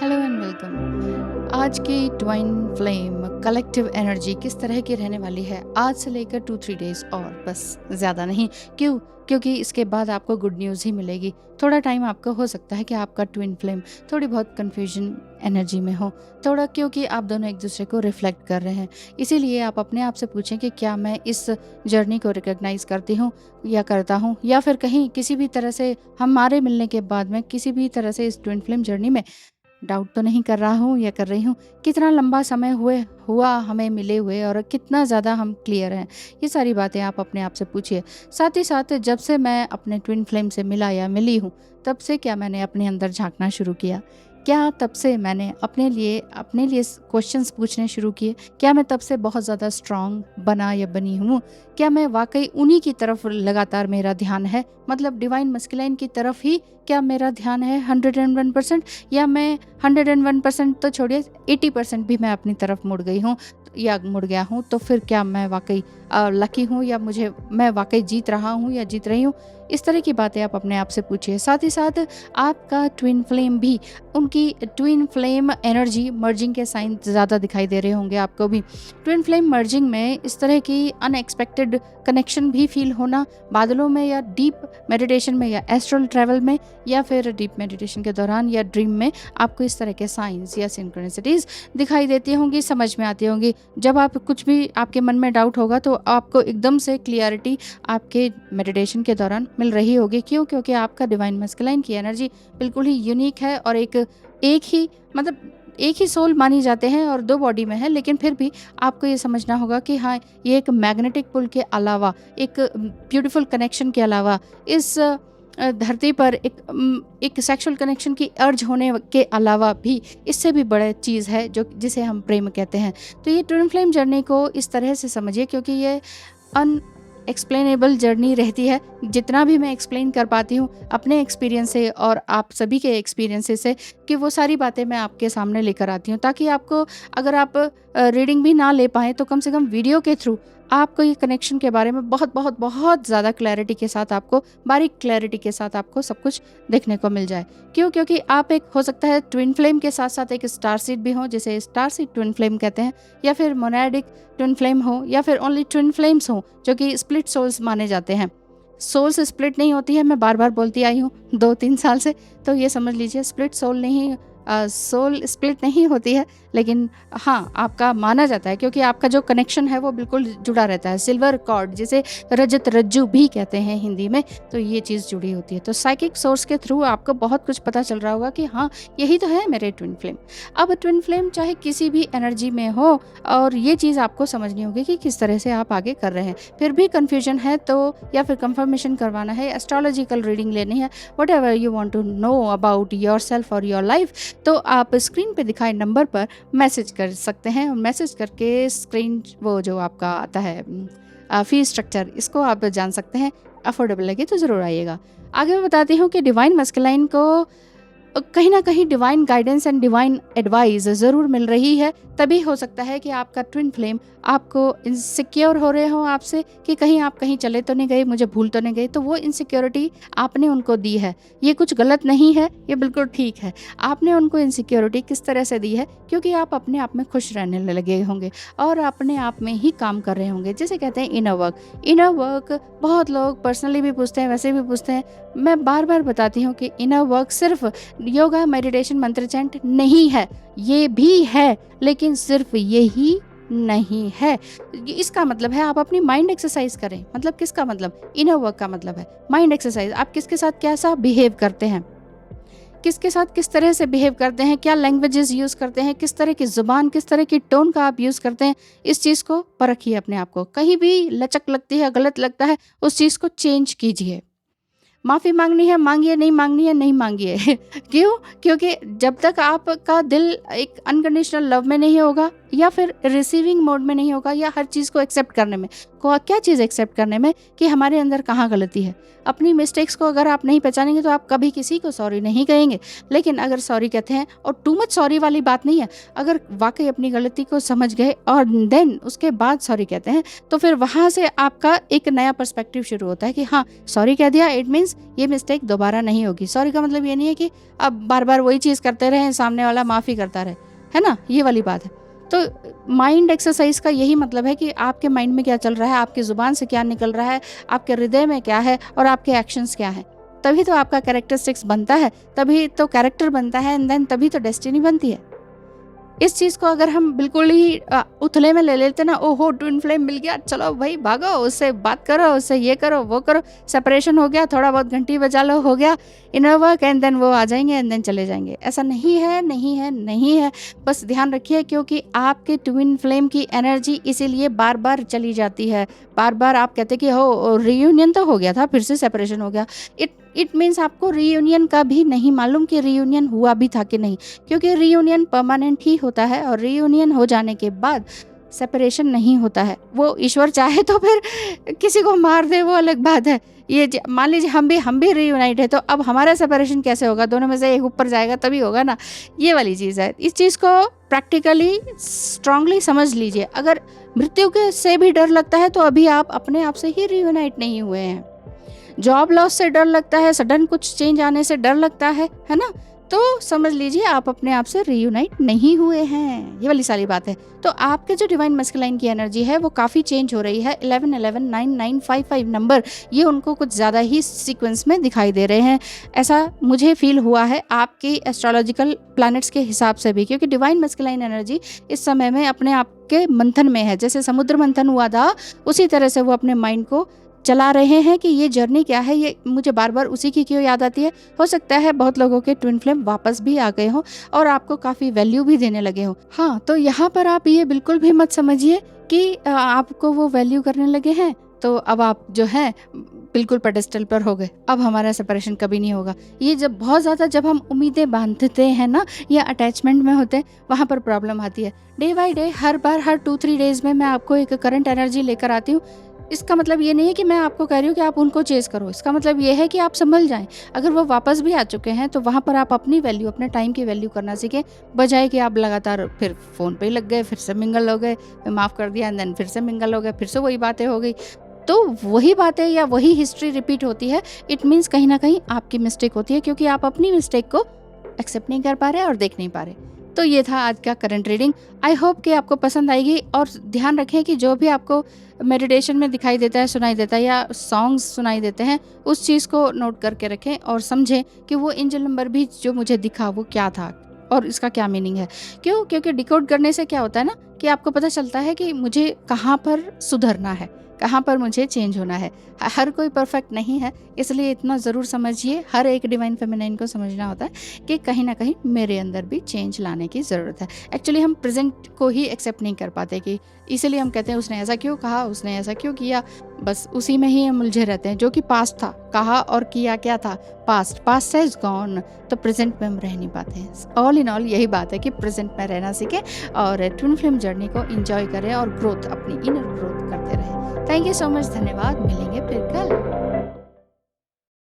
Hello and welcome. आज की twine flame collective energy किस तरह की रहने वाली है आज से लेकर 2-3 डेज और बस, ज़्यादा नहीं। क्यों? क्योंकि इसके बाद आपको गुड न्यूज़ ही मिलेगी। थोड़ा टाइम आपको हो सकता है कि आपका ट्विन फ्लेम थोड़ी बहुत कन्फ्यूजन एनर्जी में हो, थोड़ा, क्योंकि आप दोनों एक दूसरे को रिफ्लेक्ट कर रहे हैं। इसीलिए आप अपने आप से पूछें कि क्या मैं इस जर्नी को रिकॉग्नाइज़ करती हूँ या करता हूँ, या फिर कहीं किसी भी तरह से हमारे मिलने के बाद में किसी भी तरह से इस ट्विन फ्लेम जर्नी में डाउट तो नहीं कर रहा हूँ या कर रही हूँ। कितना लंबा समय हुआ हमें मिले हुए और कितना ज़्यादा हम क्लियर हैं। ये सारी बातें आप अपने आप से पूछिए। साथ ही साथ जब से मैं अपने ट्विन फ्लेम से मिला या मिली हूँ, तब से क्या मैंने अपने अंदर झाँकना शुरू किया? क्या तब से मैंने अपने लिए क्वेश्चंस पूछने शुरू किए? क्या मैं तब से बहुत ज़्यादा स्ट्रॉन्ग बना या बनी हूँ? क्या मैं वाक़ई उन्हीं की तरफ लगातार मेरा ध्यान है? मतलब डिवाइन मस्कुलाइन की तरफ ही क्या मेरा ध्यान है 101%, या मैं 101% तो छोड़िए, 80% भी मैं अपनी तरफ मुड़ गई हूँ या मुड़ गया हूँ? तो फिर क्या मैं वाक़ई लकी हूँ, या मैं वाक़ई जीत रहा हूँ या जीत रही हूँ? इस तरह की बातें आप अपने आप से पूछिए। साथ ही साथ आपका ट्विन फ्लेम भी, उनकी ट्विन फ्लेम एनर्जी मर्जिंग के साइन ज़्यादा दिखाई दे रहे होंगे आपको भी। ट्विन फ्लेम मर्जिंग में इस तरह की अनएक्सपेक्टेड कनेक्शन भी फील होना, बादलों में या डीप मेडिटेशन में या एस्ट्रल ट्रैवल में, या फिर डीप मेडिटेशन के दौरान या ड्रीम में आपको इस तरह के साइंस या सिंक्रोनिसिटीज़ दिखाई देती होंगी, समझ में आती होंगी। जब आप कुछ भी आपके मन में डाउट होगा तो आपको एकदम से क्लियरिटी आपके मेडिटेशन के दौरान मिल रही होगी। क्यों? क्योंकि आपका डिवाइन मस्कुलाइन की एनर्जी बिल्कुल ही यूनिक है और एक ही सोल मानी जाते हैं और 2 बॉडी में है, लेकिन फिर भी आपको ये समझना होगा कि हाँ, ये एक मैग्नेटिक पुल के अलावा, एक ब्यूटीफुल कनेक्शन के अलावा, इस धरती पर एक सेक्सुअल कनेक्शन की अर्ज होने के अलावा भी इससे भी बड़ा चीज़ है जिसे हम प्रेम कहते हैं। तो ये ट्विन फ्लेम जर्नी को इस तरह से समझिए, क्योंकि ये एक्सप्लेनेबल जर्नी रहती है। जितना भी मैं एक्सप्लेन कर पाती हूँ अपने एक्सपीरियंस से और आप सभी के एक्सपीरियंसेस से, कि वो सारी बातें मैं आपके सामने लेकर आती हूँ, ताकि आपको, अगर आप रीडिंग भी ना ले पाएँ तो कम से कम वीडियो के थ्रू आपको ये कनेक्शन के बारे में बहुत बहुत बहुत ज़्यादा क्लैरिटी के साथ, आपको बारीक क्लैरिटी के साथ आपको सब कुछ देखने को मिल जाए। क्यों? क्योंकि आप एक, हो सकता है ट्विन फ्लेम के साथ साथ एक स्टार सीड भी हो, जिसे स्टार सीड ट्विन फ्लेम कहते हैं, या फिर मोनैडिक ट्विन फ्लेम हो, या फिर ओनली ट्विन फ्लेम्स हो, जो कि स्प्लिट सोल्स माने जाते हैं। सोल्स स्प्लिट नहीं होती है, मैं बार बार बोलती आई हूँ 2-3 साल से, तो ये समझ लीजिए स्प्लिट सोल नहीं, सोल स्प्लिट नहीं होती है, लेकिन हाँ, आपका माना जाता है, क्योंकि आपका जो कनेक्शन है वो बिल्कुल जुड़ा रहता है। सिल्वर कॉर्ड, जिसे रजत रज्जू भी कहते हैं हिंदी में, तो ये चीज़ जुड़ी होती है। तो साइकिक सोर्स के थ्रू आपको बहुत कुछ पता चल रहा होगा कि हाँ, यही तो है मेरे ट्विन फ्लेम। अब ट्विन फ्लेम चाहे किसी भी एनर्जी में हो, और ये चीज़ आपको समझनी होगी कि किस तरह से आप आगे कर रहे हैं। फिर भी कन्फ्यूजन है तो, या फिर कंफर्मेशन करवाना है, एस्ट्रोलॉजिकल रीडिंग लेनी है, whatever you want to know about yourself और योर लाइफ, तो आप स्क्रीन पे दिखाए नंबर पर मैसेज कर सकते हैं। और मैसेज करके स्क्रीन, वो जो आपका आता है फी स्ट्रक्चर, इसको आप जान सकते हैं। अफोर्डेबल लगे तो ज़रूर आइएगा। आगे मैं बताती हूँ कि डिवाइन मस्कुलाइन को कहीं ना कहीं divine guidance and divine advice ज़रूर मिल रही है। तभी हो सकता है कि आपका ट्विन फ्लेम आपको इनसिक्योर हो रहे हो आपसे, कि कहीं आप कहीं चले तो नहीं गए, मुझे भूल तो नहीं गए। तो वो इनसिक्योरिटी आपने उनको दी है, ये कुछ गलत नहीं है, ये बिल्कुल ठीक है। आपने उनको इनसिक्योरिटी किस तरह से दी है? क्योंकि आप अपने आप में खुश रहने लगे होंगे और अपने आप में ही काम कर रहे होंगे, जिसे कहते हैं इनर वर्क। इनर वर्क बहुत लोग पर्सनली भी पूछते हैं, वैसे भी पूछते हैं। मैं बार बार बताती हूँ कि इनर वर्क सिर्फ योगा, मेडिटेशन, मंत्र चैंट नहीं है, ये भी है, लेकिन सिर्फ यही नहीं है। इसका मतलब है आप अपनी माइंड एक्सरसाइज करें। मतलब किसका मतलब? इनर वर्क का मतलब है माइंड एक्सरसाइज। आप किसके साथ कैसा बिहेव करते हैं, किसके साथ किस तरह से बिहेव करते हैं, क्या लैंग्वेजेस यूज़ करते हैं, किस तरह की ज़ुबान, किस तरह की टोन का आप यूज़ करते हैं, इस चीज़ को परखिए अपने आप को। कहीं भी लचक लगती है, गलत लगता है, उस चीज़ को चेंज कीजिए। माफ़ी मांगनी है मांगिए, नहीं मांगनी है नहीं मांगिए। क्यों? क्योंकि जब तक आपका दिल एक अनकंडीशनल लव में नहीं होगा, या फिर रिसीविंग मोड में नहीं होगा, या हर चीज़ को एक्सेप्ट करने में, क्या चीज़ एक्सेप्ट करने में, कि हमारे अंदर कहाँ गलती है। अपनी मिस्टेक्स को अगर आप नहीं पहचानेंगे तो आप कभी किसी को सॉरी नहीं कहेंगे। लेकिन अगर सॉरी कहते हैं, और टू मच सॉरी वाली बात नहीं है, अगर वाकई अपनी गलती को समझ गए और देन उसके बाद सॉरी कहते हैं, तो फिर वहाँ से आपका एक नया पर्सपेक्टिव शुरू होता है कि हाँ, सॉरी कह दिया, इट मीन्स बस ये मिस्टेक दोबारा नहीं होगी। सॉरी का मतलब ये नहीं है कि अब बार बार वही चीज़ करते रहें, सामने वाला माफ़ी करता रहे, है ना, ये वाली बात है। तो माइंड एक्सरसाइज का यही मतलब है कि आपके माइंड में क्या चल रहा है, आपकी ज़ुबान से क्या निकल रहा है, आपके हृदय में क्या है और आपके एक्शंस क्या हैं। तभी तो आपका कैरेक्टरिस्टिक्स बनता है, तभी तो कैरेक्टर बनता है, एंड देन तभी तो डेस्टिनी बनती है। इस चीज़ को अगर हम बिल्कुल ही उथले में ले लेते ना, ओहो ट्विन फ्लेम मिल गया, चलो भाई भागो, उससे बात करो, उससे ये करो वो करो, सेपरेशन हो गया, थोड़ा बहुत घंटी बजा लो, हो गया इनर वर्क, एंड देन वो आ जाएंगे एंड देन चले जाएंगे। ऐसा नहीं है, नहीं है, नहीं है। बस ध्यान रखिए, क्योंकि आपके ट्विन फ्लेम की एनर्जी इसीलिए बार बार चली जाती है। बार बार आप कहते कि हो रीयूनियन तो हो गया था, फिर से सेपरेशन हो गया। इट मीन्स आपको रीयूनियन का भी नहीं मालूम कि रीयूनियन हुआ भी था कि नहीं, क्योंकि रीयूनियन परमानेंट ही होता है और रीयूनियन हो जाने के बाद सेपरेशन नहीं होता है। वो ईश्वर चाहे तो फिर किसी को मार दे, वो अलग बात है। ये मान लीजिए हम भी रीयूनाइट है, तो अब हमारा सेपरेशन कैसे होगा? दोनों में से एक ऊपर जाएगा तभी होगा ना, ये वाली चीज़ है। इस चीज़ को प्रैक्टिकली स्ट्रांगली समझ लीजिए। अगर मृत्यु के से भी डर लगता है तो अभी आप अपने आप से ही रीयूनाइट नहीं हुए हैं। जॉब लॉस से डर लगता है, सडन कुछ चेंज आने से डर लगता है ना, तो समझ लीजिए आप अपने आप से रीयूनाइट नहीं हुए हैं। ये वाली सारी बात है। तो आपके जो डिवाइन मस्कुलाइन की एनर्जी है वो काफ़ी चेंज हो रही है। 11 11 9 9 5 5 नंबर, ये उनको कुछ ज़्यादा ही सीक्वेंस में दिखाई दे रहे हैं। ऐसा मुझे फील हुआ है आपकी एस्ट्रोलॉजिकल प्लैनेट्स के हिसाब से भी, क्योंकि डिवाइन मस्कुलाइन एनर्जी इस समय में अपने आप के मंथन में है। जैसे समुद्र मंथन हुआ था, उसी तरह से वो अपने माइंड को चला रहे हैं कि ये जर्नी क्या है, ये मुझे बार बार उसी की क्यों याद आती है। हो सकता है बहुत लोगों के ट्विन फ्लेम वापस भी आ गए हों और आपको काफ़ी वैल्यू भी देने लगे हों। हाँ, तो यहाँ पर आप ये बिल्कुल भी मत समझिए कि आपको वो वैल्यू करने लगे हैं तो अब आप जो है बिल्कुल पेडेस्टल पर हो गए, अब हमारा सेपरेशन कभी नहीं होगा। ये जब बहुत ज़्यादा जब हम उम्मीदें बांधते हैं ना, या अटैचमेंट में होते हैं, वहाँ पर प्रॉब्लम आती है। Day by day, her bar her 2-3 days में मैं आपको एक करंट एनर्जी लेकर आती हूँ। इसका मतलब ये नहीं है कि मैं आपको कह रही हूँ कि आप उनको चेज़ करो। इसका मतलब ये है कि आप संभल जाएं। अगर वो वापस भी आ चुके हैं तो वहाँ पर आप अपनी वैल्यू, अपने टाइम की वैल्यू करना सीखें, बजाय कि आप लगातार फिर फ़ोन पे ही लग गए, फिर से मिंगल हो गए, माफ़ कर दिया एंड देन फिर से मिंगल हो गए, फिर से वही बातें हो गई। तो वही बातें या वही हिस्ट्री रिपीट होती है। इट मीन्स कहीं ना कहीं आपकी मिस्टेक होती है, क्योंकि आप अपनी मिस्टेक को एक्सेप्ट नहीं कर पा रहे और देख नहीं पा रहे। तो ये था आज का करंट रीडिंग। आई होप कि आपको पसंद आएगी। और ध्यान रखें कि जो भी आपको मेडिटेशन में दिखाई देता है, सुनाई देता है, या सॉन्ग्स सुनाई देते हैं, उस चीज़ को नोट करके रखें और समझें कि वो एंजल नंबर भी जो मुझे दिखा वो क्या था और इसका क्या मीनिंग है। क्यों? क्योंकि डिकोड करने से क्या होता है ना, कि आपको पता चलता है कि मुझे कहाँ पर सुधरना है, कहाँ पर मुझे चेंज होना है। हर कोई परफेक्ट नहीं है, इसलिए इतना ज़रूर समझिए, हर एक डिवाइन फेमिनाइन को समझना होता है कि कहीं ना कहीं मेरे अंदर भी चेंज लाने की ज़रूरत है। एक्चुअली हम प्रेजेंट को ही एक्सेप्ट नहीं कर पाते, कि इसीलिए हम कहते हैं उसने ऐसा क्यों कहा, उसने ऐसा क्यों किया, बस उसी में ही हम उलझे रहते हैं। जो कि पास्ट था, कहा और किया क्या था, पास्ट इज गॉन, तो प्रेजेंट में हम रह नहीं पाते हैं। ऑल इन ऑल यही बात है कि प्रेजेंट में रहना सीखें और ट्विन फ्लेम जर्नी को एंजॉय करें और ग्रोथ, अपनी इनर ग्रोथ करते रहें। थैंक यू सो मच, धन्यवाद। मिलेंगे फिर कल।